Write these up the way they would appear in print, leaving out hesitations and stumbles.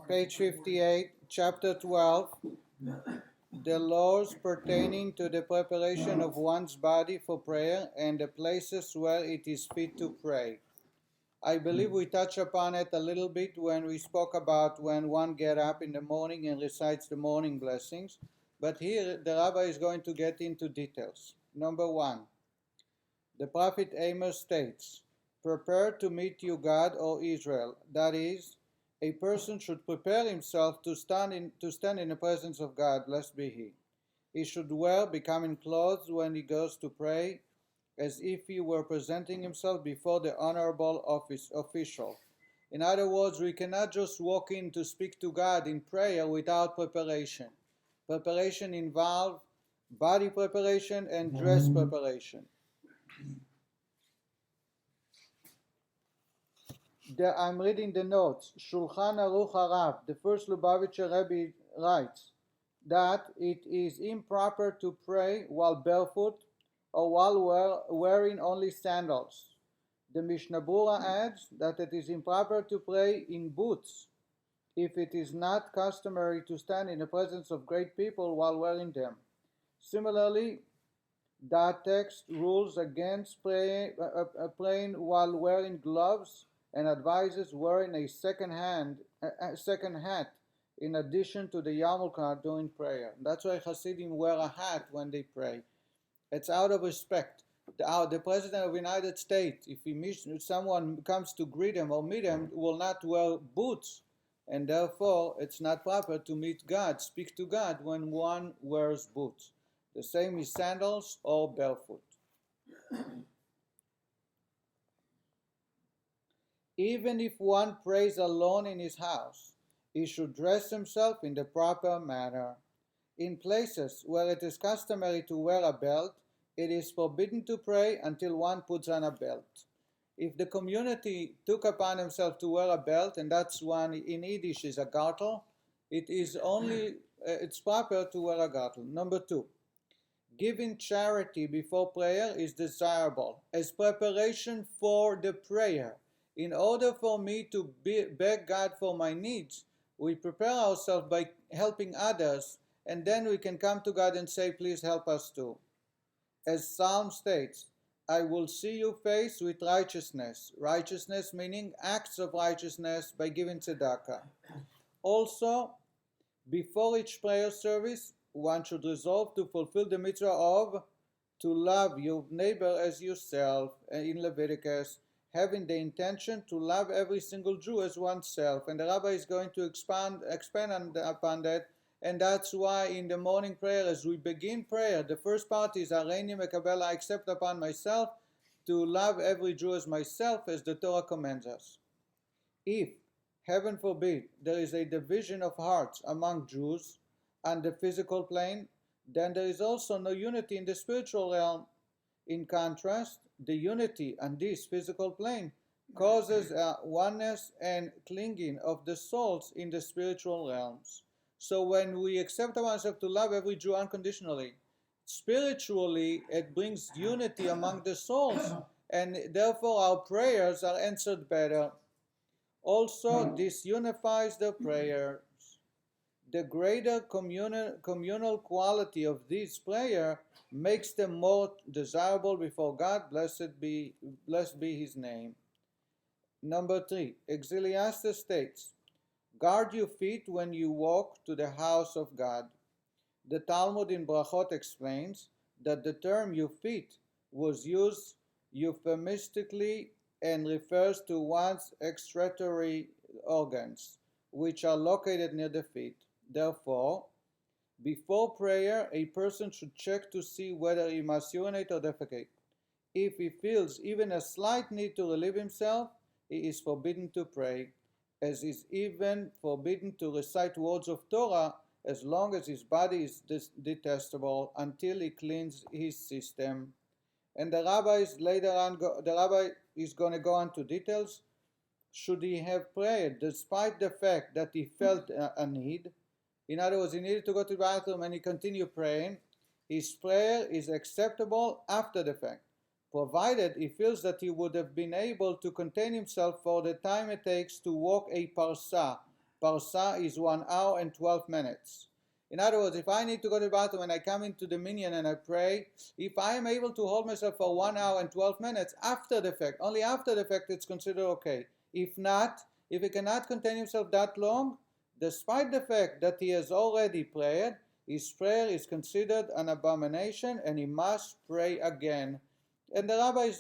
Page 58, chapter 12, the laws pertaining to the preparation of one's body for prayer and the places where it is fit to pray. I believe we touched upon it a little bit when we spoke about when one gets up in the morning and recites the morning blessings, but here the rabbi is going to get into details. Number one, the prophet Amos states, "Prepare to meet you, God, O Israel." That is, a person should prepare himself to stand in the presence of God, blessed be He. He should wear becoming clothes when he goes to pray, as if he were presenting himself before the honorable official. In other words, we cannot just walk in to speak to God in prayer without preparation. Preparation involves body preparation and dress preparation. I'm reading the notes. Shluchan Aruch, the first Lubavitcher Rebbe, writes that it is improper to pray while barefoot or while wearing only sandals. The Mishnah Berurah adds that it is improper to pray in boots if it is not customary to stand in the presence of great people while wearing them. Similarly, that text rules against praying while wearing gloves and advises wearing a second hat in addition to the yarmulke during prayer. That's why Hasidim wear a hat when they pray. It's out of respect. The President of the United States, if someone comes to greet him or meet him, will not wear boots, and therefore it's not proper to meet God, speak to God when one wears boots. The same is sandals or barefoot. Even if one prays alone in his house, he should dress himself in the proper manner. In places where it is customary to wear a belt, it is forbidden to pray until one puts on a belt. If the community took upon himself to wear a belt, and that's one in Yiddish is a gartel, it's proper to wear a gartel. Number two, giving charity before prayer is desirable as preparation for the prayer. In order for me to beg God for my needs, we prepare ourselves by helping others, and then we can come to God and say, please help us too. As Psalm states, I will see you face with righteousness. Righteousness meaning acts of righteousness by giving tzedakah. Also, before each prayer service, one should resolve to fulfill the mitzvah of to love your neighbor as yourself in Leviticus, having the intention to love every single Jew as oneself. And the rabbi is going to expand upon that. And that's why in the morning prayer, as we begin prayer, the first part is Areini Mekabel, I accept upon myself to love every Jew as myself, as the Torah commands us. If, heaven forbid, there is a division of hearts among Jews on the physical plane, then there is also no unity in the spiritual realm. In contrast, the unity on this physical plane causes oneness and clinging of the souls in the spiritual realms. So when we accept ourselves to love every Jew unconditionally, spiritually it brings unity among the souls, and therefore our prayers are answered better. Also, this unifies the prayers. The greater communal quality of this prayer makes them more desirable before God, blessed be His name. Number three, Ecclesiastes states, guard your feet when you walk to the house of God. The Talmud in Brachot explains that the term your feet was used euphemistically and refers to one's excretory organs, which are located near the feet. Therefore, before prayer, a person should check to see whether he must urinate or defecate. If he feels even a slight need to relieve himself, he is forbidden to pray, as is even forbidden to recite words of Torah as long as his body is detestable until he cleans his system. And the rabbi is going to go on to details. Should he have prayed despite the fact that he felt a need? In other words, he needed to go to the bathroom and he continued praying. His prayer is acceptable after the fact, provided he feels that he would have been able to contain himself for the time it takes to walk a parsah, parsa is 1 hour and 12 minutes. In other words, if I need to go to the bathroom and I come into the minyan and I pray, if I am able to hold myself for 1 hour and 12 minutes after the fact, only after the fact it's considered okay. If not, if he cannot contain himself that long, despite the fact that he has already prayed, his prayer is considered an abomination and he must pray again. And the rabbis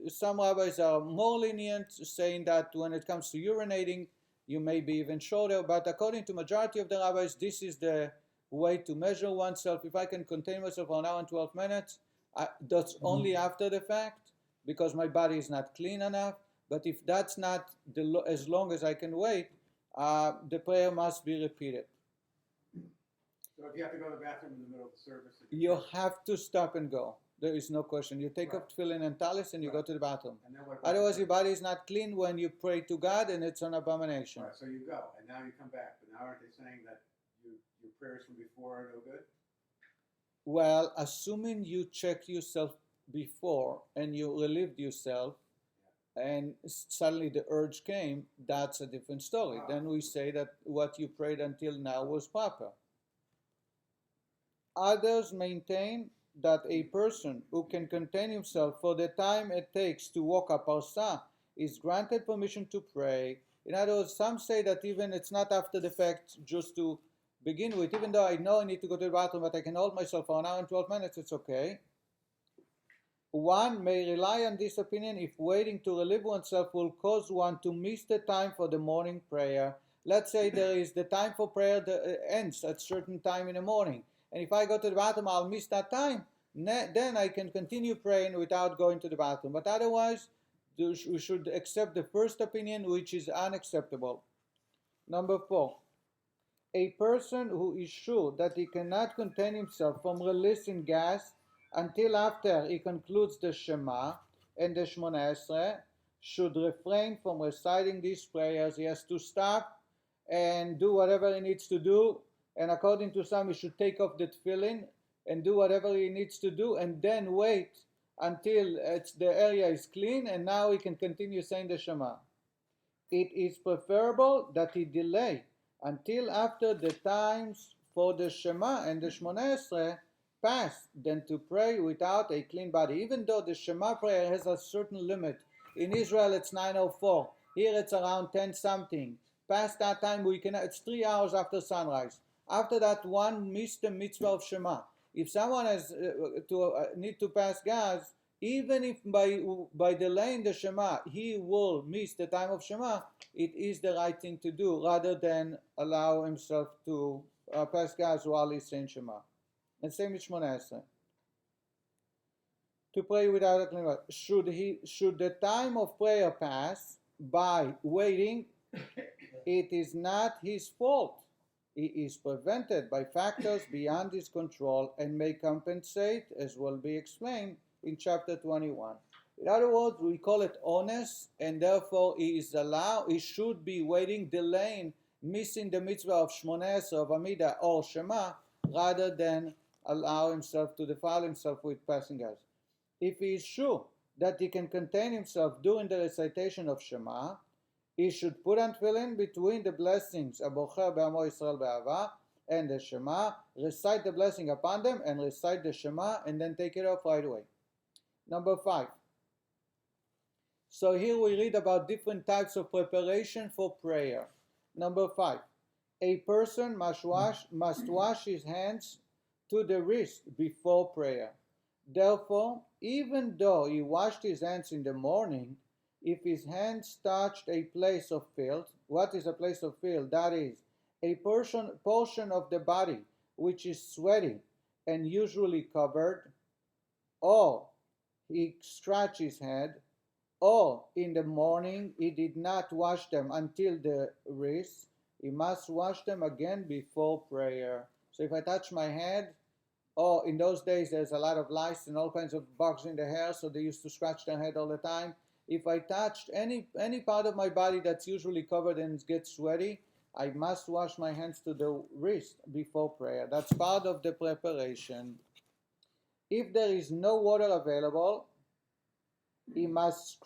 some rabbis are more lenient, saying that when it comes to urinating, you may be even shorter, but according to majority of the rabbis, this is the way to measure oneself. If I can contain myself for 1 hour and 12 minutes, that's only after the fact, because my body is not clean enough. But if that's not as long as I can wait, the prayer must be repeated. So if you have to go to the bathroom in the middle of the service, You have to stop and go. There is no question. You take off tefillin and talis and you go to the bathroom. and then what about Otherwise, your body is not clean when you pray to God, and it's an abomination. Right, so you go, and now you come back. But now aren't they saying that your prayers from before are no good? Well, assuming you checked yourself before and you relieved yourself, and suddenly the urge came, that's a different story. Then we say that what you prayed until now was proper. Others maintain that a person who can contain himself for the time it takes to walk a parsa is granted permission to pray. In other words, some say that even it's not after the fact, just to begin with, even though I know I need to go to the bathroom, but I can hold myself for 1 hour and 12 minutes, it's okay. One may rely on this opinion if waiting to relieve oneself will cause one to miss the time for the morning prayer. Let's say there is the time for prayer that ends at a certain time in the morning. And if I go to the bathroom, I'll miss that time. Then I can continue praying without going to the bathroom. But otherwise, we should accept the first opinion, which is unacceptable. Number 4. A person who is sure that he cannot contain himself from releasing gas until after he concludes the Shema and the Shmona Esrei should refrain from reciting these prayers. He has to stop and do whatever he needs to do. And according to some, he should take off the tefillin and do whatever he needs to do, and then wait until the area is clean, and now he can continue saying the Shema. It is preferable that he delay until after the times for the Shema and the Shmona Esrei pass than to pray without a clean body. Even though the Shema prayer has a certain limit. In Israel it's 9:04. Here it's around 10 something. Past that time it's 3 hours after sunrise. After that, one missed the mitzvah of Shema. If someone has need to pass gas, even if by delaying the Shema he will miss the time of Shema, it is the right thing to do rather than allow himself to pass gas while he's saying Shema. And same with Shmona Esrei. To pray without a clean body. Should the time of prayer pass by waiting, it is not his fault. He is prevented by factors beyond his control and may compensate, as will be explained in chapter 21. In other words, we call it honest, and therefore he should be waiting, delaying, missing the mitzvah of Shmona Esrei, of Amida, or Shema, rather than allow himself to defile himself with passing gas. If he is sure that he can contain himself during the recitation of Shema, he should put on tefillin between the blessings, Abocher be'amo Yisrael be'ava, and the Shema, recite the blessing upon them, and recite the Shema, and then take it off right away. Number 5. So here we read about different types of preparation for prayer. Number 5. A person must wash his hands to the wrist before prayer. Therefore, even though he washed his hands in the morning, if his hands touched a place of filth, what is a place of filth? That is, a portion of the body which is sweaty and usually covered, or he scratched his head, or in the morning he did not wash them until the wrist, he must wash them again before prayer. So if I touch my head, in those days there's a lot of lice and all kinds of bugs in the hair, so they used to scratch their head all the time. If I touched any part of my body that's usually covered and gets sweaty, I must wash my hands to the wrist before prayer. That's part of the preparation. If there is no water available, he must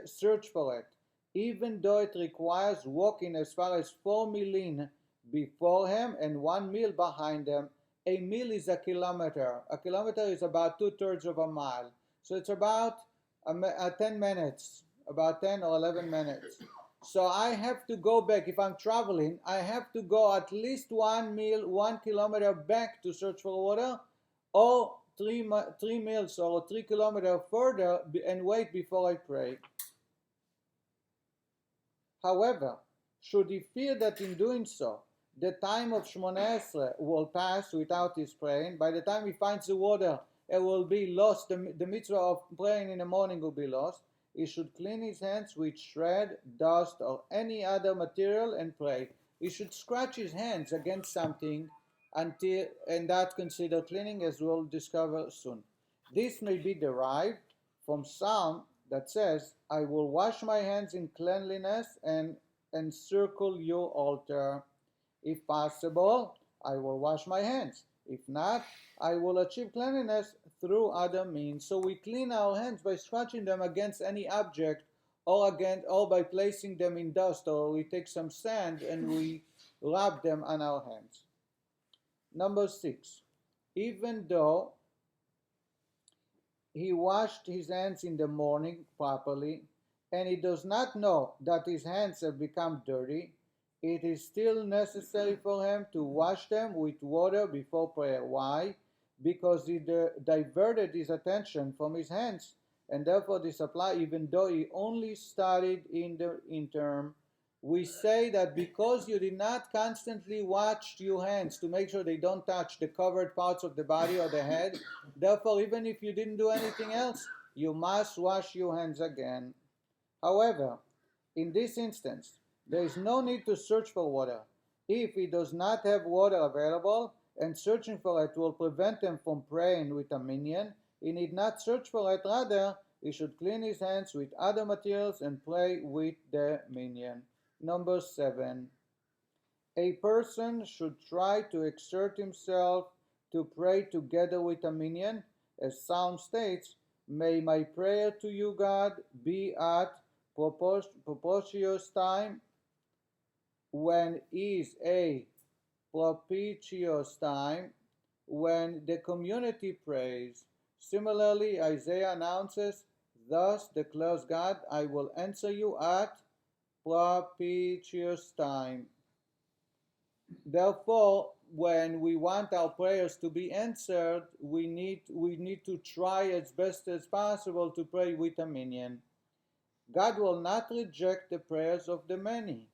search for it. even though it requires walking as far as 4 milin before him and 1 mil behind them. A mil is a kilometer. A kilometer is about 2/3 of a mile. So it's about 10 minutes, about 10 or 11 minutes. So I have to go back. If I'm traveling, I have to go at least 1 mil, 1 kilometer back to search for water, or 3 miles or 3 kilometers further and wait before I pray. However, should he fear that in doing so, the time of Shmoneh Esrei will pass without his praying, by the time he finds the water, it will be lost. The mitzvah of praying in the morning will be lost. He should clean his hands with shred, dust, or any other material and pray. He should scratch his hands against something and that considered cleaning, as we'll discover soon. This may be derived from Psalm that says, I will wash my hands in cleanliness and encircle your altar. If possible, I will wash my hands. If not, I will achieve cleanliness through other means. So we clean our hands by scratching them against any object, or by placing them in dust, or we take some sand and we rub them on our hands. Number 6. Even though he washed his hands in the morning properly, and he does not know that his hands have become dirty, it is still necessary for him to wash them with water before prayer. Why? Because he diverted his attention from his hands, and therefore this applies even though he only studied in the interim. We say that because you did not constantly wash your hands to make sure they don't touch the covered parts of the body or the head, therefore even if you didn't do anything else, you must wash your hands again. However, in this instance, there is no need to search for water. If he does not have water available, and searching for it will prevent him from praying with a minyan, he need not search for it. Rather, he should clean his hands with other materials and pray with the minyan. Number 7. A person should try to exert himself to pray together with a minyan. As Psalm states, may my prayer to you, God, be at propitious time, when is a propitious time, when the community prays. Similarly, Isaiah announces, thus declares God, I will answer you at propitious time. Therefore, when we want our prayers to be answered, we need to try as best as possible to pray with a minyan. God will not reject the prayers of the many,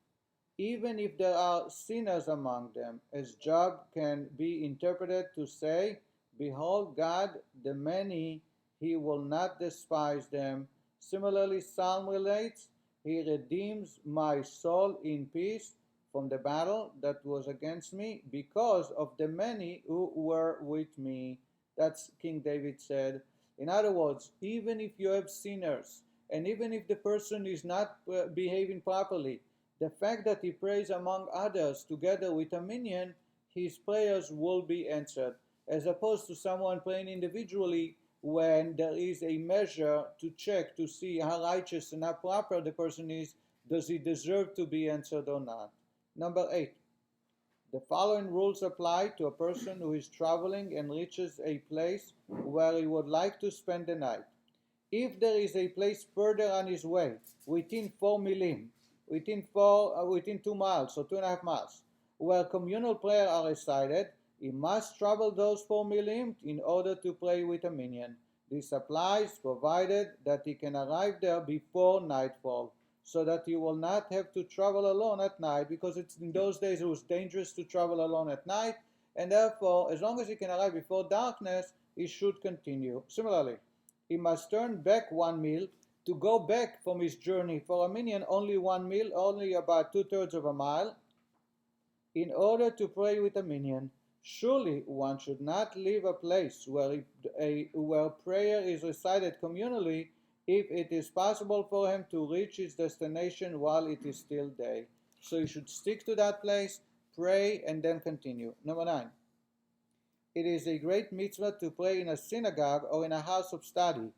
even if there are sinners among them, as Job can be interpreted to say, behold God, the many, he will not despise them. Similarly, Psalm relates, he redeems my soul in peace from the battle that was against me, because of the many who were with me. That's King David said. In other words, even if you have sinners, and even if the person is not behaving properly, the fact that he prays among others together with a minyan, his prayers will be answered, as opposed to someone praying individually when there is a measure to check to see how righteous and how proper the person is. Does he deserve to be answered or not? Number 8. The following rules apply to a person who is traveling and reaches a place where he would like to spend the night. If there is a place further on his way, within 4 milim, within 2 miles or 2.5 miles, where communal prayer are recited, he must travel those 4 milim in order to pray with a minyan. This applies provided that he can arrive there before nightfall, so that he will not have to travel alone at night, because in those days it was dangerous to travel alone at night, and therefore, as long as he can arrive before darkness, he should continue. Similarly, he must turn back 1 mil to go back from his journey. For a minyan, only 1 mil, only about 2/3 of a mile, in order to pray with a minyan. Surely one should not leave a place where prayer is recited communally if it is possible for him to reach his destination while it is still day. So you should stick to that place, pray, and then continue. Number 9. It is a great mitzvah to pray in a synagogue or in a house of study,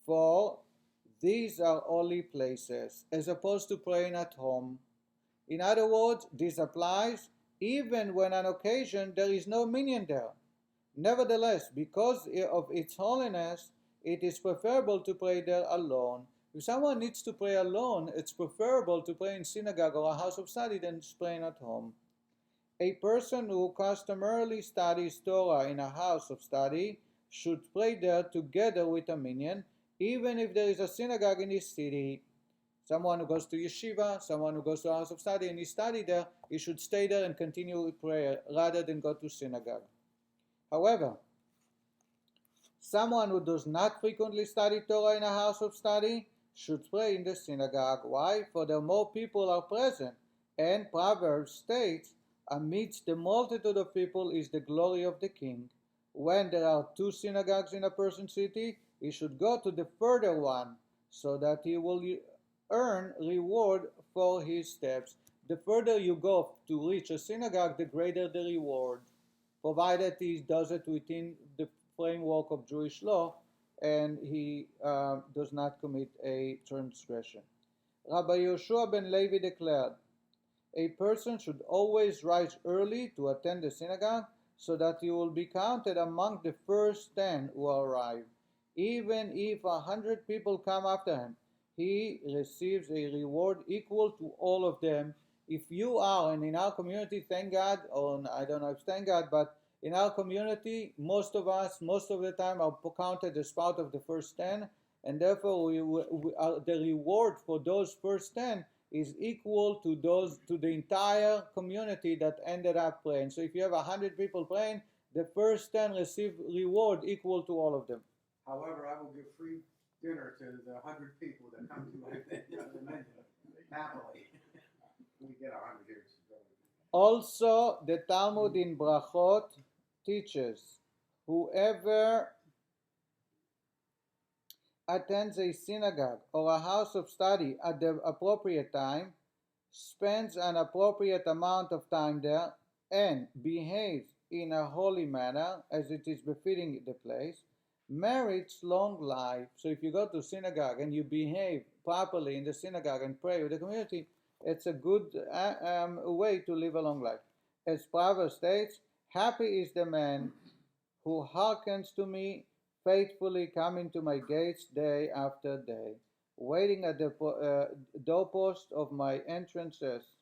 for These are holy places, as opposed to praying at home. In other words, this applies even when on occasion there is no minyan there. Nevertheless, because of its holiness, it is preferable to pray there alone. If someone needs to pray alone, it's preferable to pray in synagogue or a house of study than praying at home. A person who customarily studies Torah in a house of study should pray there together with a minyan, even if there is a synagogue in his city. Someone who goes to yeshiva, someone who goes to a house of study and he studies there, he should stay there and continue with prayer rather than go to synagogue. However, someone who does not frequently study Torah in a house of study should pray in the synagogue. Why? For there more people are present, and Proverbs states, amidst the multitude of people is the glory of the king. When there are 2 synagogues in a person's city, he should go to the further one, so that he will earn reward for his steps. The further you go to reach a synagogue, the greater the reward, provided he does it within the framework of Jewish law and he does not commit a transgression. Rabbi Yoshua ben Levi declared, a person should always rise early to attend the synagogue so that he will be counted among the first 10 who arrive. Even if 100 people come after him, he receives a reward equal to all of them. If you are, and in our community, thank God, or I don't know if thank God, but in our community, most of us, most of the time, are counted as part of the first 10, and therefore the reward for those first 10 is equal to the entire community that ended up praying. So if you have 100 people praying, the first 10 receive reward equal to all of them. However, I will give free dinner to the 100 people that come to my menu happily. We get 100 here. Also, the Talmud in Brachot teaches, whoever attends a synagogue or a house of study at the appropriate time, spends an appropriate amount of time there, and behaves in a holy manner as it is befitting the place, merits long life. So if you go to synagogue and you behave properly in the synagogue and pray with the community, it's a good way to live a long life. As Proverbs states, happy is the man who hearkens to me, faithfully coming to my gates day after day, waiting at the doorpost of my entrances.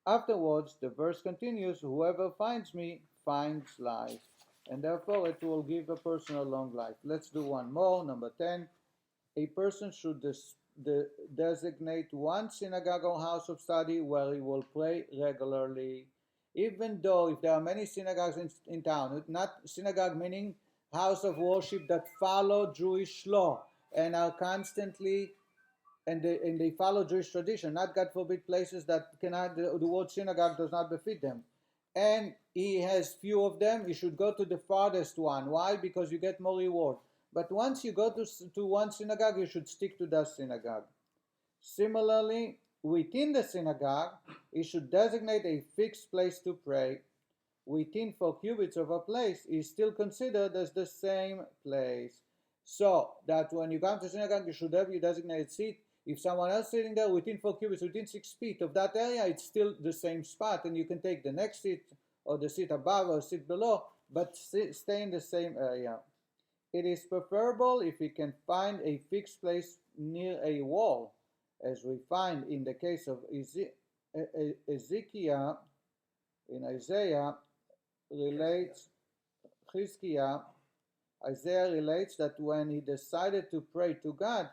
Afterwards, the verse continues, whoever finds me finds life, and therefore it will give a person a long life. Let's do one more, number 10. A person should designate one synagogue or house of study where he will pray regularly. Even though if there are many synagogues in town, not synagogue meaning house of worship that follow Jewish law and are constantly, and they follow Jewish tradition, not God forbid places that cannot, the word synagogue does not befit them. And he has few of them, he should go to the farthest one. Why? Because you get more reward. But once you go to one synagogue, you should stick to that synagogue. Similarly, within the synagogue, he should designate a fixed place to pray. Within 4 cubits of a place is still considered as the same place. So that when you come to synagogue, you should have your designated seat. If someone else sitting there within 4 cubits, within 6 feet of that area, it's still the same spot, and you can take the next seat or the seat above or seat below, but stay in the same area. It is preferable if we can find a fixed place near a wall, as we find in the case of Ezekiel in Isaiah relates, Isaiah relates that when he decided to pray to God,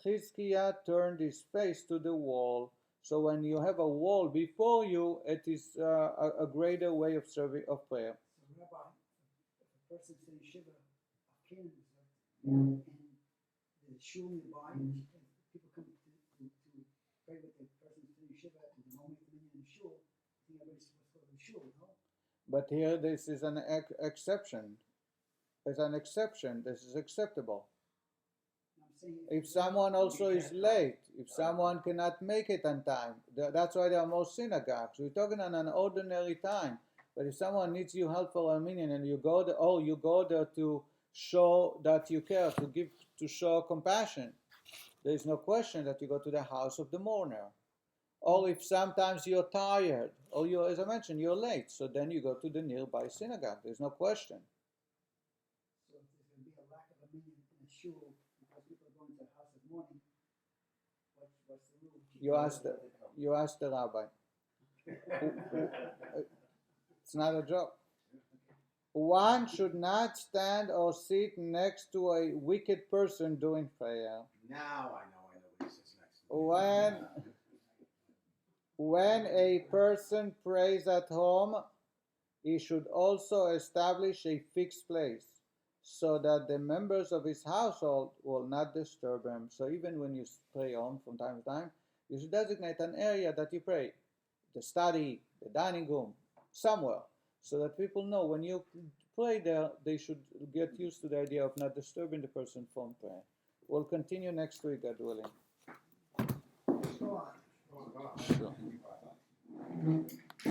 Chizkiah turned his face to the wall. So when you have a wall before you, it is a greater way of serving of prayer. So, Rabbi, if a person's in Shiva, and the shul nearby, people come to pray with the person in Shiva, and the moment they're in the shul, I think everybody's supposed to go to the shul, no? But here this is an exception. As an exception, this is acceptable. If someone also is late, if someone cannot make it on time, that's why there are more synagogues. We're talking on an ordinary time. But if someone needs your help for a minyan and you go there, you go there to show that you care, to show compassion, there is no question that you go to the house of the mourner. Or if sometimes you're tired, or you're, as I mentioned, you're late, so then you go to the nearby synagogue. There's no question. So if there's going to be a lack of a minyan in a shul because people are going to the house of mourning, what's the rule? You ask the rabbi. It's not a joke. One should not stand or sit next to a wicked person doing prayer. Now I know what he sits next to. When a person prays at home, he should also establish a fixed place so that the members of his household will not disturb him. So even when you pray home from time to time, you should designate an area that you pray, the study, the dining room, somewhere, so that people know when you pray there, they should get used to the idea of not disturbing the person from prayer. We'll continue next week, God willing. Go on. Sure.